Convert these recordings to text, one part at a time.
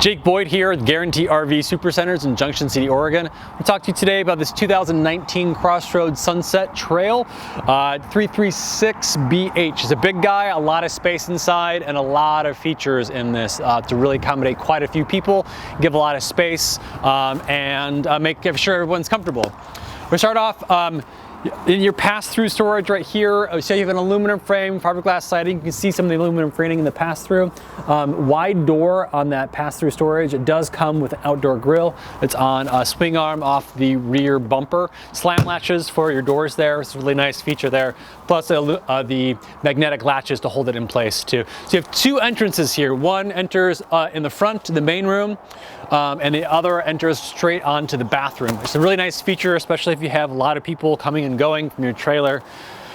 Jake Boyd here at Guaranty RV Supercenters in Junction City, Oregon. We'll talk to you today about this 2019 Crossroads Sunset Trail 336BH. It's a big guy, a lot of space inside, and a lot of features in this to really accommodate quite a few people, give a lot of space, and make sure everyone's comfortable. We'll start off in your pass-through storage right here. So you have an aluminum frame, fiberglass siding. You can see some of the aluminum framing in the pass-through. Wide door on that pass-through storage. It does come with an outdoor grill. It's on a swing arm off the rear bumper. Slam latches for your doors there. It's a really nice feature there. Plus the magnetic latches to hold it in place too. So you have two entrances here. One enters in the front to the main room, and the other enters straight onto the bathroom. It's a really nice feature, especially if you have a lot of people coming and going from your trailer,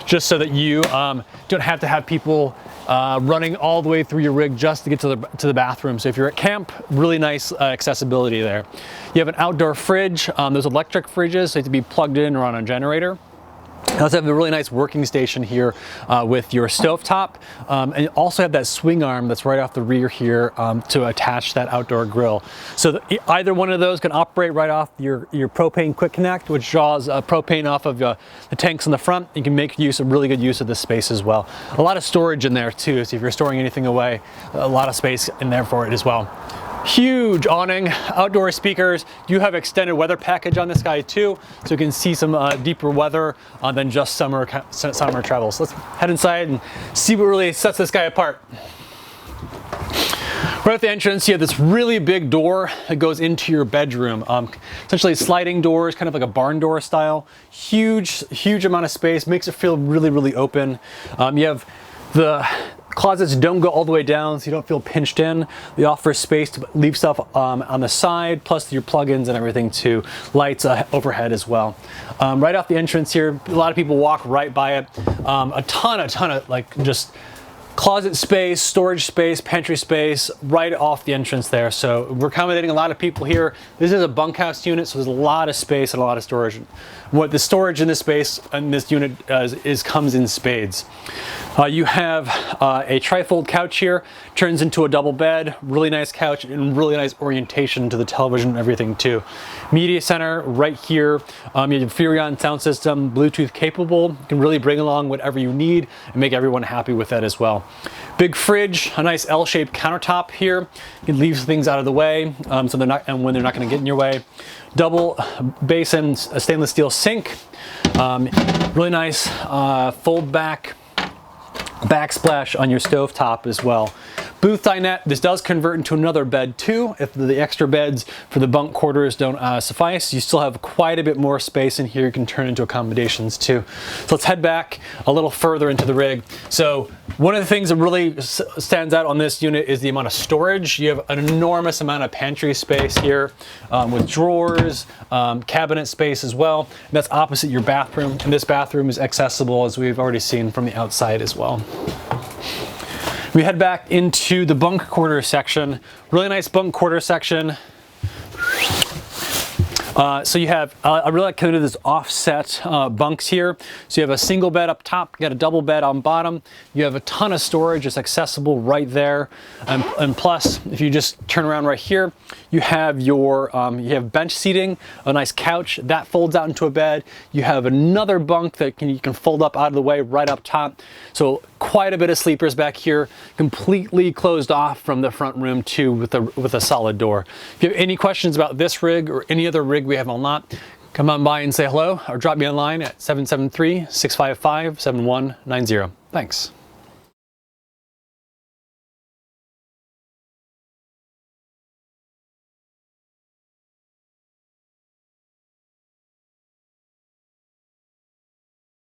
just so that you don't have to have people running all the way through your rig just to get to the bathroom. So if you're at camp, really nice accessibility there. You have an outdoor fridge. Those electric fridges, so they have to be plugged in or on a generator. You also have a really nice working station here with your stovetop, and you also have that swing arm that's right off the rear here to attach that outdoor grill. So either one of those can operate right off your propane quick connect, which draws propane off of the tanks in the front. You can make really good use of this space as well. A lot of storage in there too, so if you're storing anything away, a lot of space in there for it as well. Huge awning, outdoor speakers. You have extended weather package on this guy too, so you can see some deeper weather than just summer travel. So let's head inside and see what really sets this guy apart. Right at the entrance, you have this really big door that goes into your bedroom. Essentially sliding doors, kind of like a barn door style. Huge amount of space, makes it feel really open. You have the closets don't go all the way down, so you don't feel pinched in. They offer space to leave stuff on the side, plus your plugins and everything too. Lights overhead as well. Right off the entrance here, a lot of people walk right by it. A ton of like just closet space, storage space, pantry space right off the entrance there. So we're accommodating a lot of people here. This is a bunkhouse unit, so there's a lot of space and a lot of storage. What the storage in this space and this unit comes in spades. You have a trifold couch here, turns into a double bed, really nice couch and really nice orientation to the television and everything too. Media center right here. You have Furion sound system, Bluetooth capable. You can really bring along whatever you need and make everyone happy with that as well. Big fridge, a nice L-shaped countertop here. You can leave things out of the way so they're not, and when they're not going to get in your way. Double basin, a stainless steel sink. Really nice fold back backsplash on your stovetop as well. Booth dinette. This does convert into another bed too. If the extra beds for the bunk quarters don't suffice, you still have quite a bit more space in here. You can turn into accommodations too. So let's head back a little further into the rig. So one of the things that really stands out on this unit is the amount of storage. You have an enormous amount of pantry space here with drawers, cabinet space as well. And that's opposite your bathroom. And this bathroom is accessible, as we've already seen, from the outside as well. We head back into the bunk quarter section. Really nice bunk quarter section. So you have, I really like kind of this offset bunks here. So you have a single bed up top, you got a double bed on bottom. You have a ton of storage, it's accessible right there. And plus, if you just turn around right here, you have your, you have bench seating, a nice couch that folds out into a bed. You have another bunk that you can fold up out of the way right up top. So quite a bit of sleepers back here, completely closed off from the front room too with a solid door. If you have any questions about this rig or any other rig we have on lot, come on by and say hello or drop me a line at 773-655-7190. Thanks.